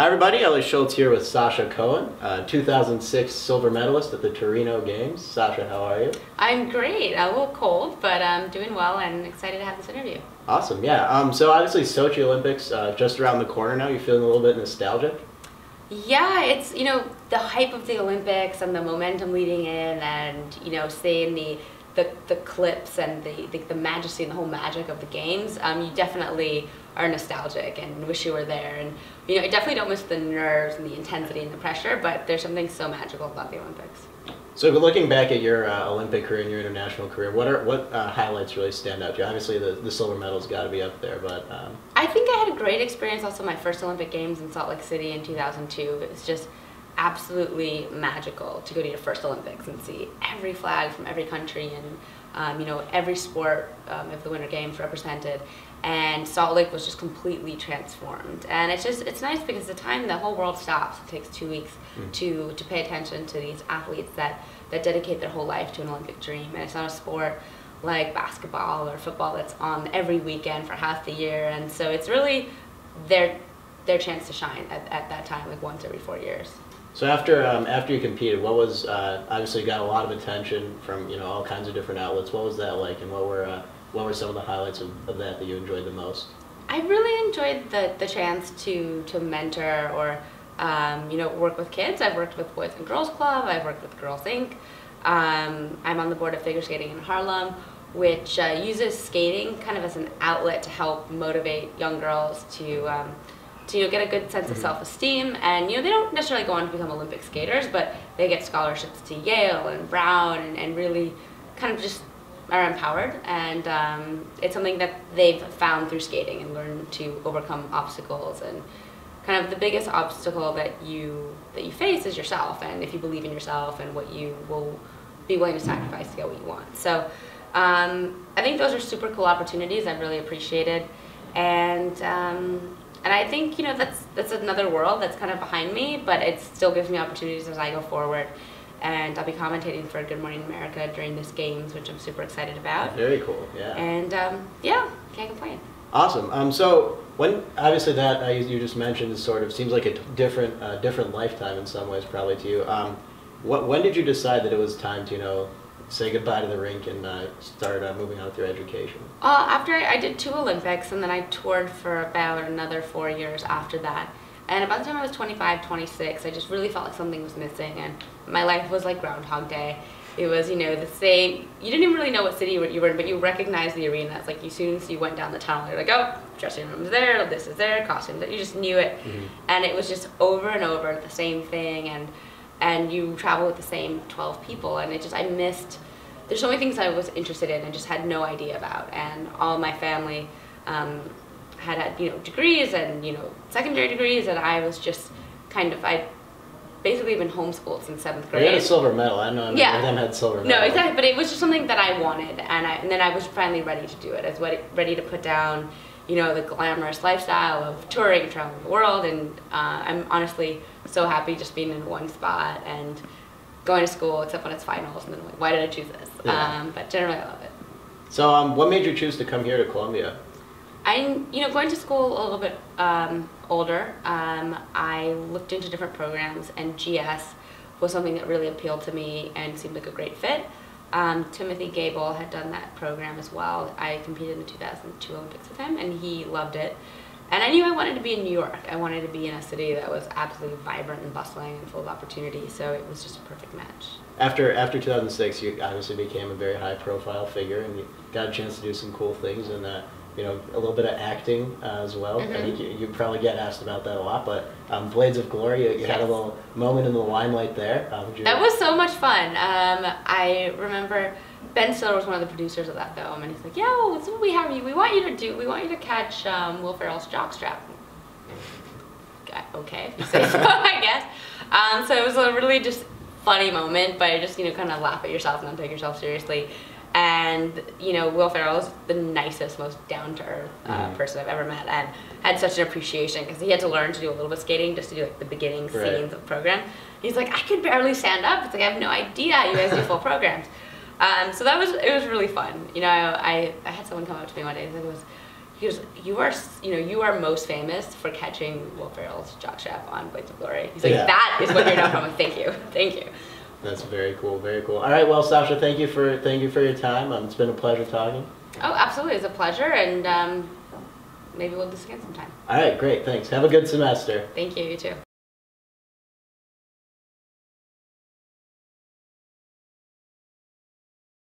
Hi everybody, Ellie Schultz here with Sasha Cohen, 2006 silver medalist at the Torino Games. Sasha, how are you? I'm great. A little cold, but I'm doing well and excited to have this interview. Awesome, yeah. So obviously Sochi Olympics just around the corner now. You feeling a little bit nostalgic? Yeah, it's, the hype of the Olympics and the momentum leading in and, seeing the clips and the majesty and the whole magic of the games, you definitely are nostalgic and wish you were there. And I definitely don't miss the nerves and the intensity and the pressure, but there's something so magical about the Olympics. So looking back at your Olympic career and your international career, what highlights really stand out to you? Obviously the silver medal's got to be up there, but... I think I had a great experience also my first Olympic Games in Salt Lake City in 2002. It was just absolutely magical to go to your first Olympics and see every flag from every country and every sport of the Winter Games represented, and Salt Lake was just completely transformed. And it's nice because the time the whole world stops, it takes 2 weeks to pay attention to these athletes that dedicate their whole life to an Olympic dream. And it's not a sport like basketball or football that's on every weekend for half the year, and so it's really their chance to shine at that time, like once every 4 years. So after you competed, what was obviously got a lot of attention from all kinds of different outlets. What was that like, and what were some of the highlights of that you enjoyed the most? I really enjoyed the chance to mentor or work with kids. I've worked with Boys and Girls Club. I've worked with Girls Inc. I'm on the board of Figure Skating in Harlem, which uses skating kind of as an outlet to help motivate young girls to get a good sense of self-esteem. And they don't necessarily go on to become Olympic skaters, but they get scholarships to Yale and Brown and really kind of just are empowered. And it's something that they've found through skating and learned to overcome obstacles. And kind of the biggest obstacle that you face is yourself, and if you believe in yourself and what you will be willing to sacrifice to get what you want. So I think those are super cool opportunities I've really appreciated. And I think that's another world that's kind of behind me, but it still gives me opportunities as I go forward. And I'll be commentating for Good Morning America during this games, which I'm super excited about. Very cool, yeah. And yeah, can't complain. Awesome. So when obviously that you just mentioned sort of seems like a different lifetime in some ways probably to you. When did you decide that it was time to say goodbye to the rink and start moving on with your education? After I did 2 Olympics, and then I toured for about another 4 years after that. And about the time I was 25, 26, I just really felt like something was missing, and my life was like Groundhog Day. It was, the same. You didn't even really know what city you were in, but you recognized the arena. It's like as soon as you went down the tunnel, you're like, oh, dressing room's there, this is there, costumes. You just knew it, and it was just over and over the same thing, and you travel with the same 12 people, and I missed. There's so many things I was interested in and just had no idea about, and all my family had degrees and secondary degrees, and I was just I'd basically been homeschooled since 7th grade. Well, you had a silver medal. I know. Yeah. None of them had silver medal. No, exactly. But it was just something that I wanted, and then I was finally ready to do it. I was ready to put down, the glamorous lifestyle of touring and traveling the world, and I'm honestly so happy just being in one spot and going to school, except when it's finals, and then I'm like, why did I choose this? Yeah. But generally, I love it. So, what made you choose to come here to Columbia? I'm, going to school a little bit older. I looked into different programs, and GS was something that really appealed to me and seemed like a great fit. Timothy Gable had done that program as well. I competed in the 2002 Olympics with him, and he loved it. And I knew I wanted to be in New York. I wanted to be in a city that was absolutely vibrant and bustling and full of opportunity, so it was just a perfect match. After 2006, you obviously became a very high-profile figure, and you got a chance to do some cool things, and a little bit of acting as well. I think you probably get asked about that a lot, but Blades of Glory, you had a little moment in the limelight there. That was so much fun. I remember Ben Stiller was one of the producers of that film, and he's like, "Yeah, well, that's what we have you. We want you to catch Will Ferrell's jockstrap." Okay, if you say so, I guess. So it was a really just funny moment, but you just kind of laugh at yourself and not take yourself seriously. And Will Ferrell is the nicest, most down-to-earth person I've ever met, and had such an appreciation because he had to learn to do a little bit of skating just to do the beginning scenes of the program. He's like, I could barely stand up. It's like, I have no idea you guys do full programs. So it was really fun. I had someone come up to me one day and said, He goes, you are most famous for catching Will Ferrell's jockstrap on Blades of Glory. He's like, Yeah. that is what you're known from. Thank you, thank you. That's very cool, very cool. All right, well, Sasha, thank you for your time. It's been a pleasure talking. Oh, absolutely, it's a pleasure, and maybe we'll do this again sometime. All right, great, thanks. Have a good semester. Thank you, you too.